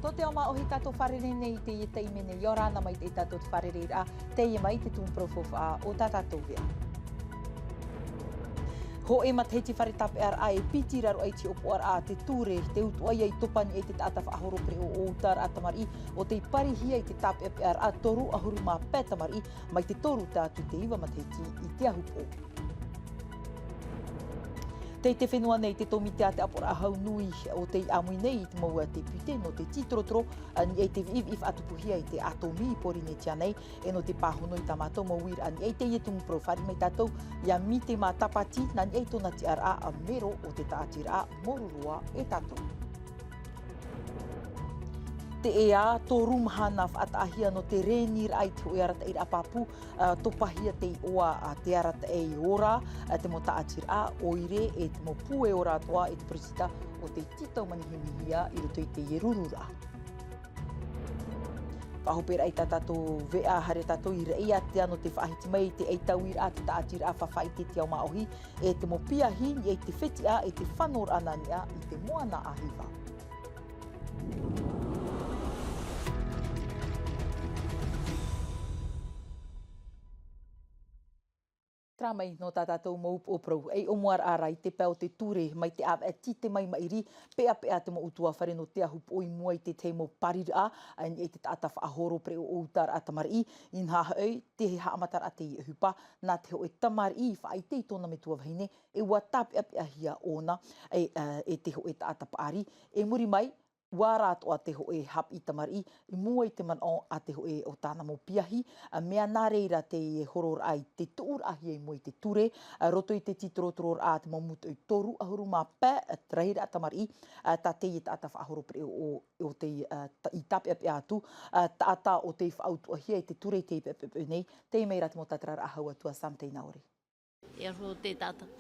Ko te o maohi tato wharere nei te i te imene i ora na mai te tato te wharere a te i mai te tūmprofofa o tātātou vea. Ho e mateti whare tape ar a e piti raro ai te opo ar a te tūre te utu ai ai topani e te tātawha ahoro pre o outar a tamari o te parihia i te tape ar a toru ahuru mā pē tamari mai te toru tātu te iwa mateti i te ahupo. Te whenua nei te tomi te ate apora ahau nui o te amui nei te maua te pute no te titrotro ani e te if atupuhia i te atomi pori ne tia nei e no te pahono i tamato mawir ani e te ietung profari mai tatou ia mi te mā tapati nani e tona te ara a mero o te taatira morurua e tatou. Te ea, tō rumhana whaatahia no te renir ai te oi arata i apapu, topahia te oa te arata e ora, te mo taatir a oire e te mo pue ora atoa e te presita o te titau manihimihia i roto i te ierurura. Whahopera i tātou vea hare tātou i reia te ano te whaahiti mai te eitauir a te taatir a whawhai te te au maohi e te mo piahi i te wheti a e te whanor anania i te moana ahiva. Tramai no tātou maupu o prau, ei omuar arai te pēo te ture mai te awa e tite mai mairi, pea te mo utua whare no te ahupo i mua i te te mo parira, ai e te tātawha ahoro pre o outar a tamari, in haha au, te he haamatar a te i hupa, nā te ho e tamari whaai te i tōna me tua wahine, e ua tape hia ona, e te ho e tātapa ari, e muri mai, wara atoa te ho e hap i tamari, i mua i te man a te ho e o tāna mo piahi, mea nā reira te e horor ai te tuur ahi e mua i te ture, roto i te titrotror a te mamutu i toru ahuru mā pē, trahira a tamari, tā te i tātawha ahoro pre o te i tape api atu, tātā o te whaautu ahi e te ture i te ipe nei, te i meira te mo tātara ahau atua samtei naori. E aro te tata,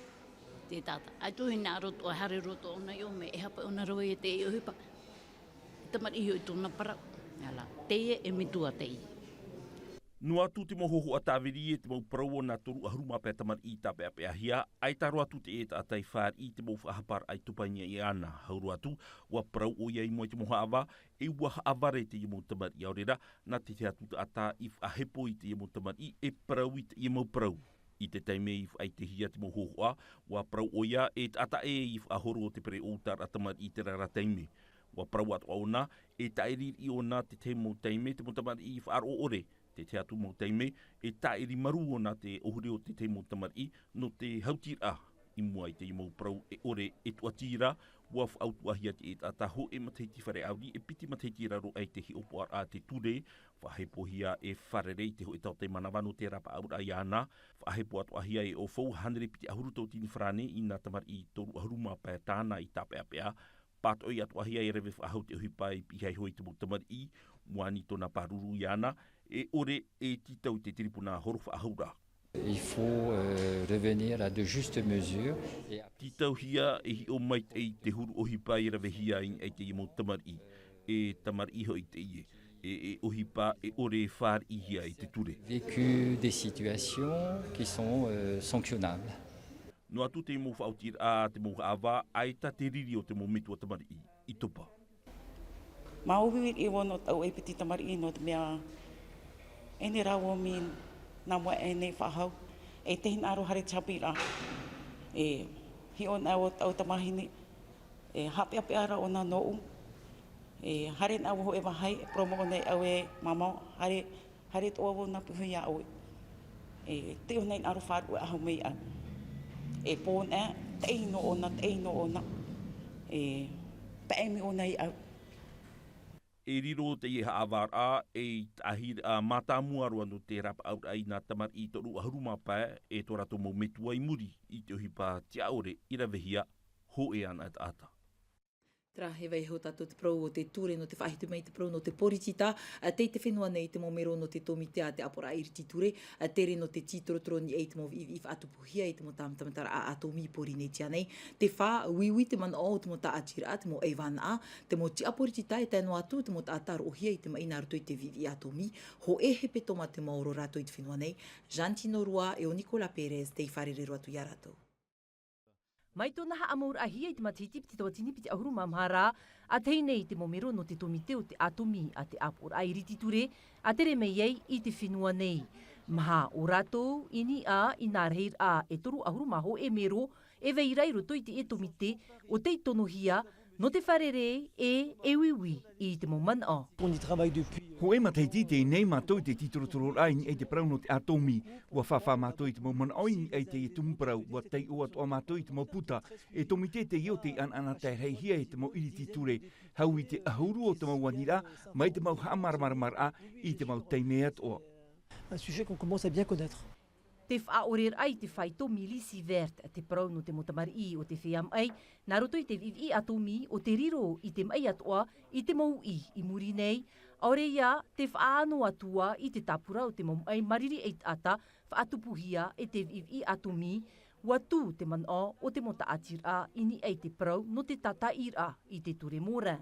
ai tuhi nā roto, hare roto ona i ome, e hapa ona roi e te i uhipa. Tamari i tōna para, teie e mitua tei. No atu te mohoho a tāwiri e te mau parau o nā toru ahuruma pē tamari i tāpe ape ahia, ai taro atu te e tātai whār i te mau whahapar ai tupania i ana. Hauru atu, ua parau o iai mo i te moha awa, e ua haaware te i mau tamari i aurera, nā te atu ata i whahepo i te i mau tamari e parau i te i mau parau. I te taime i ai te hia te mohoho a, ua parau o ia e ata e i whahoro o te pere outar a tamari i te rara taime. Wa parau atu ona, e tairi i ona te te mo teime, te mo tamari i whaaro ore, te te atu mo teime, e tairi maru ona te ohuri o te te mo tamari no te hautira i mua i te i mau parau e ore e tuatira, wa whaautu ahia te e tataho e mateiti whare auri, e piti mateiti raro ai te hi opo a te ture, whahepo hia e wharerei te ho e tau te manawano te rapa aura i ana, whahepo atu ahia e o fau hanere piti ahuru tau tini wharane i nā tamari i toru ahuruma pē tāna i tape apea, Pato i atu ahia e rewe whahau te uhipai pihai hoi te mutamari i, muani tōna paruru i ana, e ore e titau te tiripuna horo whahaura. Il faut revenir à de justes mesures. Titau hia e hi o mai te huru ohipai e rewe hia i te i mutamari i, e tamari iho i te ie. E ohipa e ore e whār i hia i te ture. Vécu des situations qui sont sanctionnables. No atu te mo whautir a te mo awa, ai ta te riri o te mo mitu o tamari i topa. Mauhiri i wono tau e piti tamari i no te mea ene rawo min nā mua e nei whahau. E te hin aro hare chapira. E hi o nā o tau tamahini. E hape ape ara o nā nou. E hare nā wo e wahai, promo o nei au e mamau. Hare toa wo nā puhui a au. E te o nei aro wharu a hau mei a. E pōn e, te eino ona, e paemi ona i au. E riro te i haavar a, e ahir a mātāmua roa no te rapa aura i nā tamar i toru ahuruma pae, e tō rato mau metua i muri, i te uhipa te aore, i rawehia, ho e ana et ata. Tra he wei ho tātou te prau o te ture no te whahitu mai te prau no te poritita, te whenua nei te momero no te tomitea te apora iriti ture, tere no te titrotro ni e te mo if atupuhia e te mo tamatamatara a atomi pori nei tia nei, te wha wiwi te mana o te mo ta atira te mo eiwana a, te mo ti aporitita e tēno atu te mo ta ataro ohia i te maina rato i te vivi atomi, ho e he petoma te maoro rato i te whenua nei, Jantino Rua e o Nicola Perez te i wharerero atu i a ratou. Mai tōna haamaur ahia I te matiti piti tawa tini piti ahuru mamhara, a tei nei te momero no te tomite o te atomi a te apur a iriti ture, a tere mei ei I te whenua nei. Maha o rātou ini a I nā reir a e toru ahuru maho e mero, e vei rairo toi te e tomite o te tonohia, no te wharere e wiwi I te momana o. Ho e mataiti te nei mātou te titorotoro rain e te prauno te atomi, ua whawha mātou I te momana oin e te e tumparau, ua tei o atoa mātou I te moputa, e tomite te io te an te reihia e te mo iriti ture, hau I te ahuru o te mau wanira, mai te mau hamarmarmara I te mau teimea toa. Un sujet qu'on commence à bien connaître. Te whaorer ai te whaito milisi vert te prau no te motamari o te whiam ai, nā roto I te vivi atomi o te riro I te mai atoa I te mau I muri nei, aore ia te whaano atua I te tapura o te mau ai mariri e ata whaatupuhia e te vivi atomi, watu te mana o te mota atira ini ei te prau no te tata ira I te ture mora.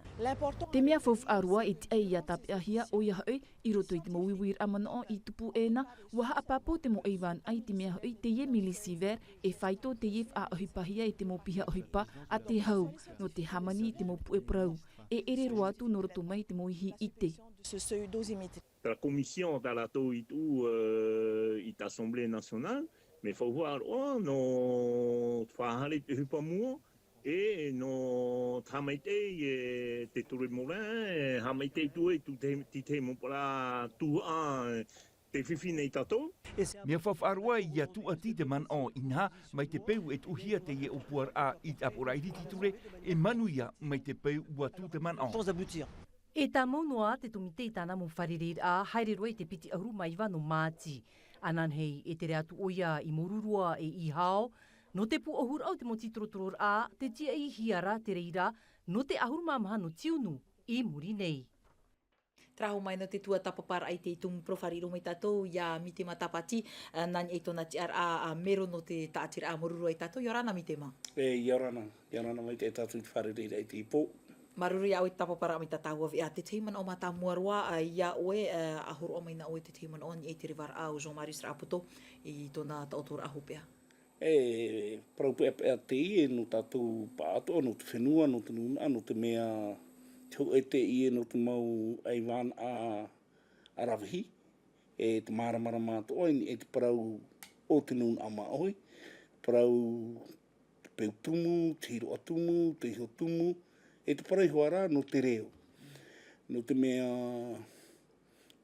Te mea fof arua I te eia tapiahia o ia hoi I roto I te mo wiwir amana I tupu ena, waha apapo te mo eiwan ai te mea hoi te ye milisiver e whaito te ye wha ohipahia e te mo piha ohipa a te hau no te hamani te mo pue prau. E ere roa tu no roto mai te mo ihi ite. La commission dans la tout I l'Assemblée nationale, mais il faut voir, no whahare te hupa mua, e no tamaite te ture mora, hamaite tue tu te mopara tu te whiwhi nei tatou. Mea whawharua I atu ati te man o inha, mai te peu e tuhia te ye upuar a I te apora iriti ture, e manuia mai te peu uatu te man o. E tā maunua te tomite I tāna mo wharerir a haere roi te piti ahuru maiwa no māti. Ananhei e te reatu oia I morurua e I hao, no te pu ahur au te moti trotoror a, te tia I hiara te reira, no te ahuru mamaha no tiunu I muri nei. Traho mai no te tua tapapara ai te tumu profariro mai tātou, ia mi te matapati, nani e tona te a mero no te tātira a morurua I tātou, iorana mi te ma? Iorana mai te tātou I wharerir ai te ipo. Maruri au I tapapara mi tātou awi a te teiman o mata muarua, ia oe ahoro o mai na oe te teiman o ni e te rewara au Jean-Marie Sraputo I tona taotora ahopea. Praupea pea te I no tātou pātoa, no te whenua, no te nuna, no te mea te e te I no te mau aiwan a rawihi, e te maramara mātoa, e te parau o te nuna a maoi, parau te peutumu, te hiro atumu, te iho tumu, e te paraihoara no te reo. No te mea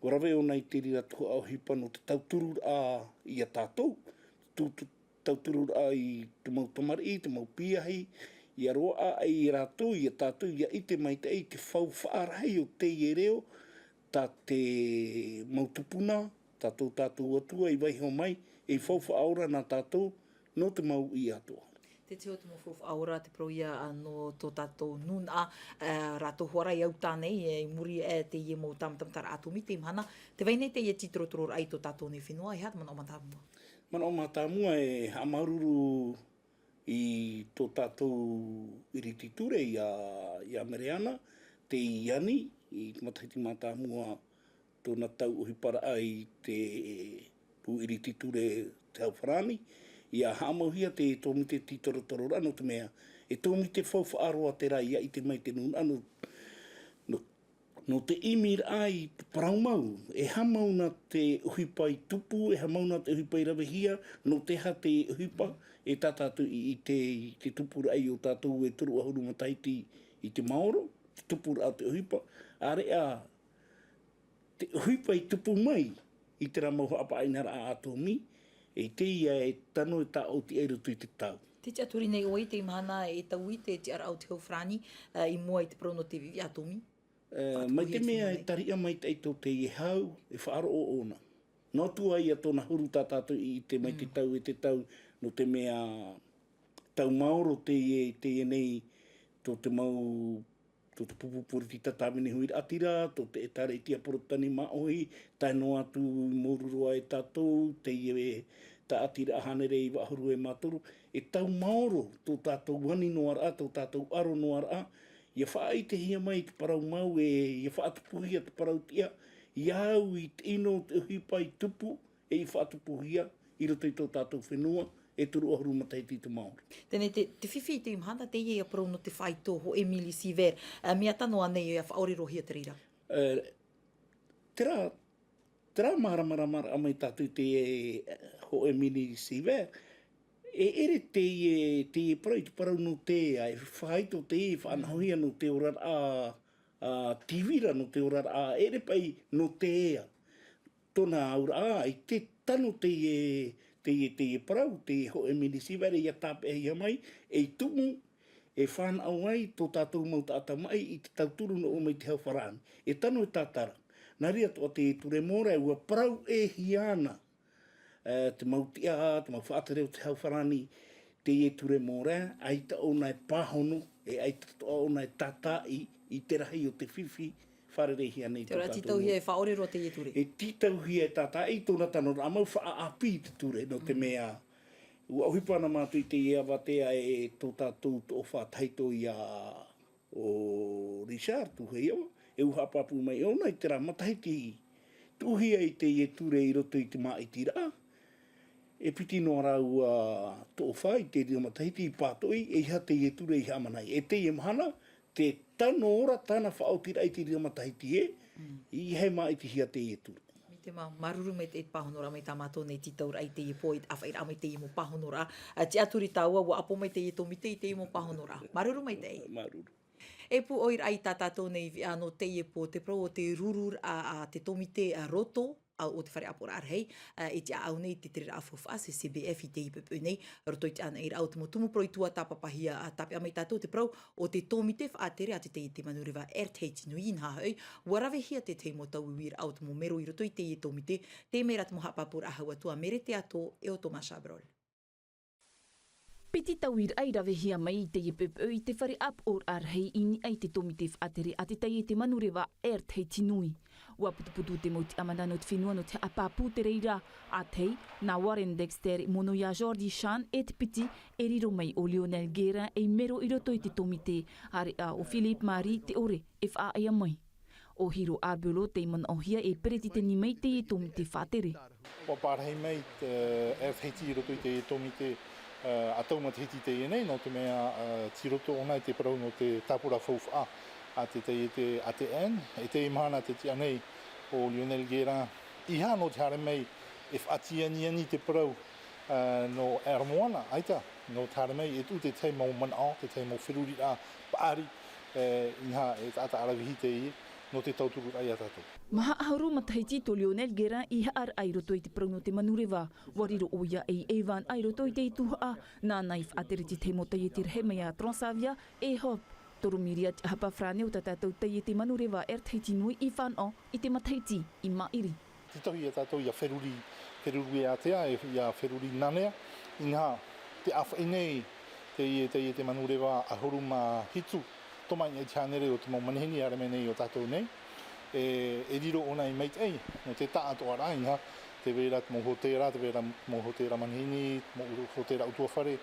gorawe o nei te rira tua au hipa no te tauturu a I a tātou. Tauturu a I te mau tamari, te mau piahi, I a roa a I rātou, I a tātou, I a ite mai te ei te whau whaarai o te I reo, tā te mau tupuna, tātou atua, I waiho mai, e whau whaaura nā tātou, no te mau I atua. Te teo te mofof aura te proia no tō tātou nuna rātou horai au tānei e muri e te ie mō tamtara atomi te imhana. Te waine te ie titrotoror ai tō tātou ne whenua, e hata mana o matamua? Mana o matamua e hamaruru I tō tātou iriti ture I a Mariana, te iani, I mataiti matamua tōna tau ohipara ai te pu iriti ture te Hauwharani, I a hamauhia te tōmite titorotorora no te mea. E tōmite whauwhaaroa te rai I te mai te nuna no te imir ai te paraumau. E hamauna te uhipai tupu, e hamauna te uhipai rawehia, no te ha te uhipa, e tātātou I te tupura ai o tātou e turu ahuru mataiti I te maoro, te tupura au te uhipa. Are te uhipai tupu mai I te ramau hapa ainara a atomi, e te ia e tano e tā o te eirutu I te tau. Te tia turi nei oi te imahana e tau I te ara au te Hauwharani I mua I te prono te vivi atomi? Mai te mea e taria mai te eito te I hau e whaaro o ona. No tua ia tōna huru tātātou I te mai te tau e te tau no te mea tau maoro te ie nei tō te mau tō te pupupuri ti tatamini hui atira, tō te etare I tia porotani maoi, tai no atu morurua e tātou, te ie ta atira ahanere I wahuru e mātoru, e tau maoro tō tātou wani no ara, tō tātou aro no ara, ia whaai te hia mai te parau mau ia whaatupuhia te parau tia, iau I te ino te uhipai tupu, e I whaatupuhia, I roto I tō tātou whenua, e turu o huruma taiti te Māori. Tēnei te whiwhi te imhana te ie a pro no te whaito ho Emily Siver. Mea tano anei a whaorirohia te reira? Tera maramara amai tātou te ho Emily Siver. E ere te e parau i te parau no te e whaito te e whanahoia no te orar a tivira no te orar a ere pai no te ea. Tona aura i te tano te e parau, te ho Emily Siver e ia tāpe ia mai, e tumu e whanau ai tō tātou mau tāta mai i te tauturu no o mai te hau wharani. E tano e tātara. Nā ria toa te ture mora ua parau e hiana. Te mautia, te mau whaatareo te hau wharani, te e ture mora, ai ta ona e pāhono, e ai ta ona e tata i te rahi o te whiwhi, wharerehi anei te ora titauhia e whaorero te e ture. E titauhia e tata i tōna tano amau whaapi te ture no te mea. Ua ohipana mātui te ea watea e tō tātou o whātaito i a o Richard tuhei o, e uha papu mai ona i te rā matahiti tuhia i te e ture i roto i te maitira. E piti no rau tō whai te rio matahiti i pātoi e iha te e ture i hamanai. E te e mahana, te tano ora tāna whaotira i te rio matahiti i hei maiti hia te e ture. Mi te maruru me te pāhonora mai tā mātou nei titaura i te e pōi awhaira mai te e mo pāhonora. Te aturi tāua wa apo mai te e tōmite i te e mo pāhonora. Maruru mai te e. Maruru. E pu oira ai tā tātou nei vi ano te e pō te pro o te rurur a te tōmite a roto, o te whare apora arhei, e te au nei te tere awhawha, se CBF i te ipepu nei, roto i te ana i rau te mo tumu pro i tua tāpapahia a tāpe amai tātou te pro, o te tōmite whaatere a te te manurewa teiti nui in hahau, warawe hia te te mo tau uir au te mo mero i roto i te tōmite, te mera te mo hapapura ahau atua mere te ato e o Thomas Abrol. Piti tauir ai rawe hia mai i te ipepu i te whare ap or arhei ini ai te tōmite whaatere a te te manurewa teiti nui. Ua putuputu te mauti amana no te whenua no te apapu te reira a tei, na Warren Dexter mono ia Jordi Shan e te piti e riro mai o Lionel Guerra e mero i roto i te tōmite are a o Philip Marie te ore e wha aia mai. O Hiro Arbelo te iman ohia e pereti te ni mai te e tōmite whaatere. Wa parhei mai te teiti i roto i te tōmite a tau matahiti te e nei, no te mea tiroto ona i te parau no te tāpura whauwha a te ATN, e te imahana te tia nei o Lionel Guerra. Iha no te hare mai e whaatia ni te parau no Eramoana, aita, no te hare mai e tu te tei mau manao, te tei mau whiruri a paari, iha e tata arawihi te i, no te tauturu ai a tātou. Maha ahauru matahiti to Lionel Guerra i haar ai roto i te parau no te manurewa, wariro oia e Evan ai roto i te ituha, nā naif atere te te motai e te rehe mai a Transavia e hop. Torumiri at hapa frane o tātou tei e te manurewa teiti nui i whanau i te matahiti i mairi. Titahi e tātou ia wheruri e atea, ia wheruri nanea, inha te awhainei te te manurewa ahuruma hitu, tomai e tianere o te mau manihini arame nei o tātou nei, e riro ona i meit ei, no te tātou ara inha, te vera te mohotera, te vera mohotera manihini, mohotera utuawhare,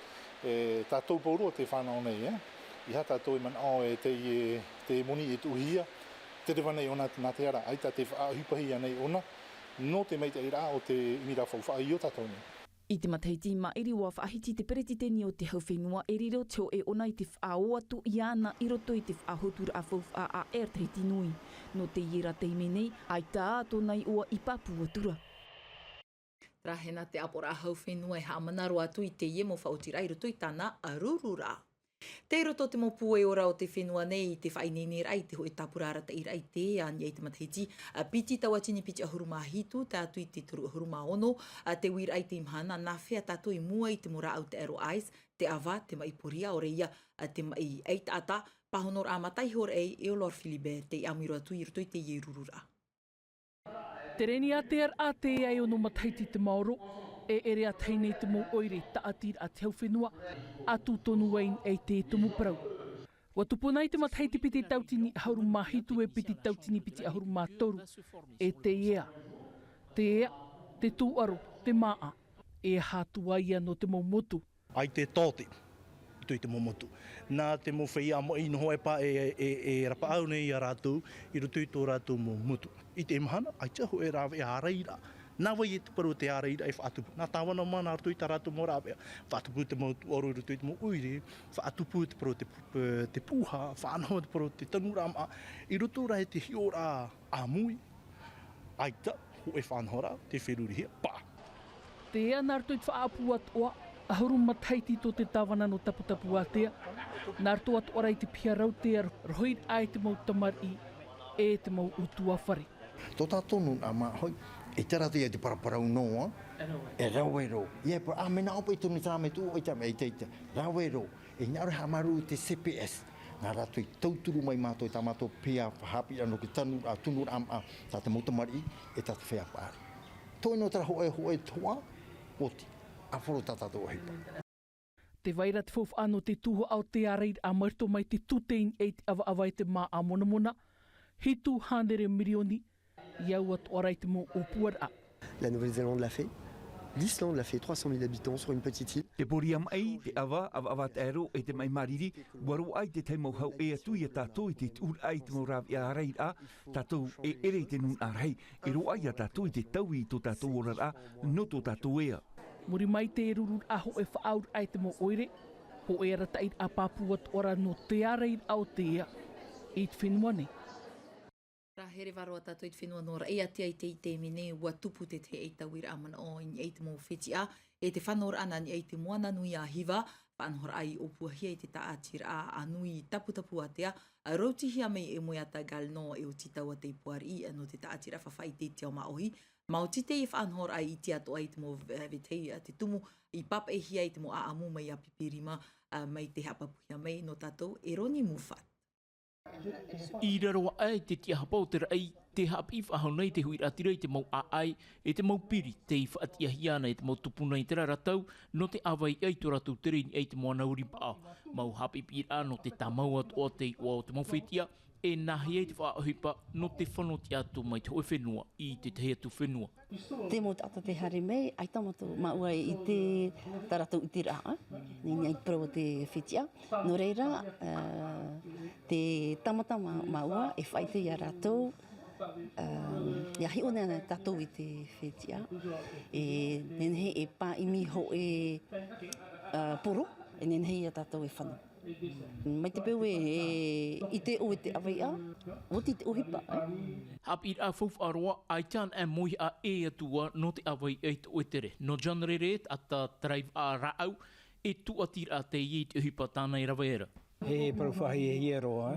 tātou pauro te whanau nei, Iha tātou e manao e te moni e tuhia, te rewa nei ona nā te ara, aita te whaahipahi nei ona, no te meita i rā o te imira whauwha i o tātou nei. I te matahiti ma iri wa whaahiti te peretiteni o te hauwhenua e riro teo e ona i te whaoatu i ana i roto i te whaahotura a whauwha a teiti nui. No te iera teime nei, ai tā tōnai ua i papuatura. Rahena te apora hauwhenua e haamanaru atu i te ie mo whaotira i roto i tāna a rurura. Te roto te mo pue ora o te whenua nei i te whainene rai te hoi tapurara te irai te ani i te matahiti. Piti tawatini piti ahuruma hitu, tātu i te turu ahuruma ono, te wira i te imhana, nā whea tātu i mua i te mora au te Arrow Eyes, te awa, te mai poria o reia, te mai eit ata, pahonor a matai hor ei e o Lord Philibert, te amiru atu i roto i te ie rurura. Te reni a te ar a te ai ono matahiti te Maoro, e ere a teinei te mo oire taatir a te hauwhenua, atu tonu wain e te tumu parau. Wa tupunai te matahiti piti tautini ahuru mahitu e piti tautini piti ahuru matoru, e te ea, te tūaro, te maa, e hātua ia no te momotu. Ai te tōte, tui te momotu. Nā te mo whaia mo i noho e pā e rapa au nei a rātou, i rutu i tō rātou momotu. I te imahana, ai te ho e rāwe a reira, Nā wai e te paru te ara ira e whaatupu. Nā tāwana mana artu i tā rātu mora apea. Whaatupu te mau ororu tu i te mau uire. Whaatupu te paru te pūha. Whaanoa te paru te tanurama. I roto rai te hiora a mui. Aita, ho e whanhora, te wheruri hea, pā. Te ea nārtu i te whaapu atoa. Ahuru mataiti tō te tawana no taputapu atea. Nārtu atoa rai te piarau te rohir ai te mau tamari e te mau utua whare. Tō tātonu a mā hoi, e taratu ia te paraparau noa, e rauero. Ia pa, mena opa i tonu tāme tū, i tame, i teita, rauero. E ngāre hamaru te CPS. Nā rātu i tauturu mai mātou i tā mātou pia whahapi anō ki tanu a tunur ama tā te mautamari e tā te whea pāri. Tō ino tara hoe toa, oti, a whoro tā tātou hipa. Te waira te whauwha anō te tuho au te areir a marto mai te tutein e te awa te mā a monamona, hitu handere milioni, iau at orai te mō opuara. La Nouvelle-Zélande l'a fait. L'Islande l'a fait, 300 000 habitants sur une petite île. Te poriam ai, te awa te aero e te mai mariri, waro ai te teimau hau e atu i a tātou i te tūr ai te maurawi a rei a, tātou e ere te nun a rei, e ro ai a tātou i te tau i tō tātou ora a, no tō tātou ea. Muri mai te rurur aho e whaaur ai te mo oire, ho e rata i a pāpuat ora no te areir au te ea, i te whenua nei. Ra here waroa tātou i te whenua nora, e atia i te mine ua tupu te te eita wira amana o i eite mō whetia, e te whanora ana ni eite moana nui a hiva, whanhora ai o puahia i te taatira a anui taputapu atea, a rautihia mei e moiata gal no e o titau a te puari no te taatira whawhai te te o maohi, ma o tite i whanhora ai i te ato ai te mō vetei te tumu, i papa e hia i te mō a amu mai a pipirima, mai te hapapuhia mei no tātou, e roni muwhat. I raroa ai te tia hapau te rai, te hapi whahau nei te hui atira i te mau a ai, e te mau piri, te i whaatia hiana e te mau tupuna i te raratau, no te awai ai tō ratu tere ni ei te mua nauri paa. Mau hapi pira no te tamau atoa te i o te mau whetia, e nahi ei te whaahipa no te whanoti atu mai te hoi whenua i te te heatu whenua. Te mo tata te hare mei, ai tamato maua i te taratau i te raa, ni prawa te whetia. No reira, te tamata maua e whaite i a rātou, ia hi one ana tātou i te whetia, e nenhe e pā imi ho e poro, e nenhe i a tātou e whanau. Mai te peu i te o te awai a, o te ohipa. Hapi a whauwha aroa, ai tān e moi a e atua no te awai e te oetere. No janere ret a ta traiv a raau, e tu atira a te i te ohipa tāna i rawaera. He paruwhahi e hieroa,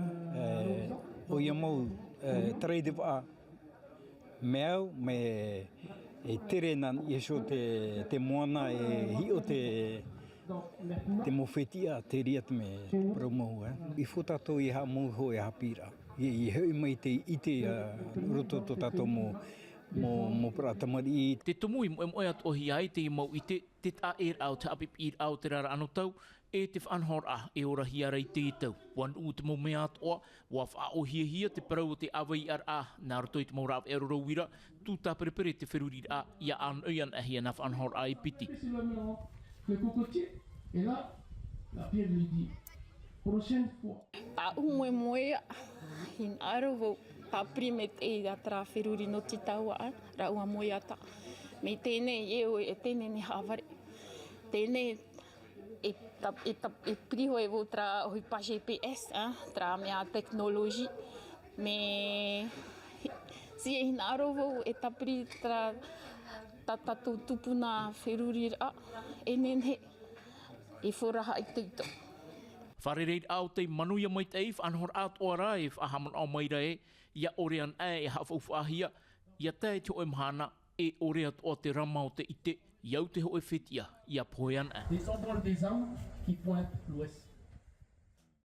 o ia mau tarai te wā meau, me e tere nan i so te moana e hi o te mowhetia te ria te me promohu. I whotato i ha mou e hapira. I hoi mai te ite roto to tato mo pratamari. Te tomui mo at ohi ai te mau i te ta au te apip ir au te rara anotau, e te whanhora e ora hiara i te tau. Wan u te mo mea atoa, wa wha o hia te parau o te awai ar a, nā roto i te mau rāp e roro wira, tū tā perepere te wheruri a, ia an uian a hia na whanhora ai piti. Le cocotier. Et là, la pierre lui dit, prochaine fois. A umoe moe, hin aro vau, pa primet e a tra wheruri no ti taua, ra ua moe ata. Me tēnei e tēnei ni haware. Tēnei e priho e vau tra hui pa GPS, tra mea teknologi. Me si e hin aro vau e tapri tra tātou tupuna wheruri ra, e nenhe, e whoraha i teito. Wharereid au te manuia mai te eif, anhor at o rai, ahaman au mai rai, ia orean e hawhauwhahia, ia te te o mhana, e oreat o te ramau te ite, iau te hoe whetia, ia poean e. Des symboles des armes qui pointent l'ouest.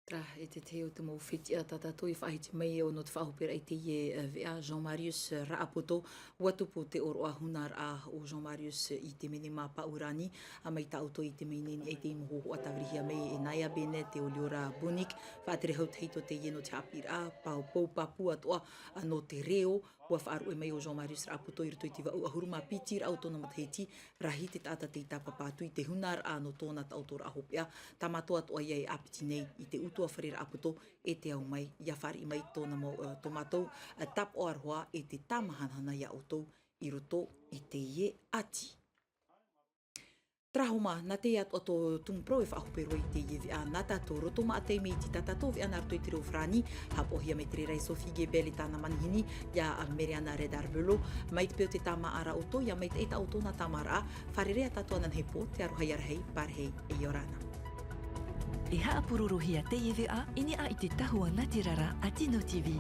Tra e te teo te mō whitia tātātou i whahiti mai o no te whahopera i te ie vea Jean-Marius Raapoto, watupu te oroa hunar a o Jean-Marius i te mene mā paurani, a mai tauto i te mene ni e te imo ho atawrihia mai e Naya Bene, te Oliora Bunik, whaatere hau teito te ie no te apira, pau pou papua toa no te reo, ua whaaru e mai o Jean-Marius Raapoto i ruto i te wau ahuruma pitir autona matahiti, rahi te tata te tapapatu i te hunar a no tōna tautora ahopea, tamatoa toa iei apiti nei i te utua wharera aputo e te au mai, ia whari mai tōna mo tomatou, tap o arhoa e te tamahanana ia autou i roto i te ie ati. Trahoma, na te at o tō tungpro e whaahuperoi te ie vi a nā tātou roto ma te mei ti tātou vi ana arto i te reo frani, hap ohia me te rei Sophie Gebeli tāna manihini, ia a Meriana Redar Velo, mai te peo te tāma ara oto, ia mai te eita oto na tāmara a, wharerea tātou anan hei pō, te arohai arahei, parhei e Iorana. E haa pururuhia te ie vi a, ini a i te tahua Natirara a Tino TV.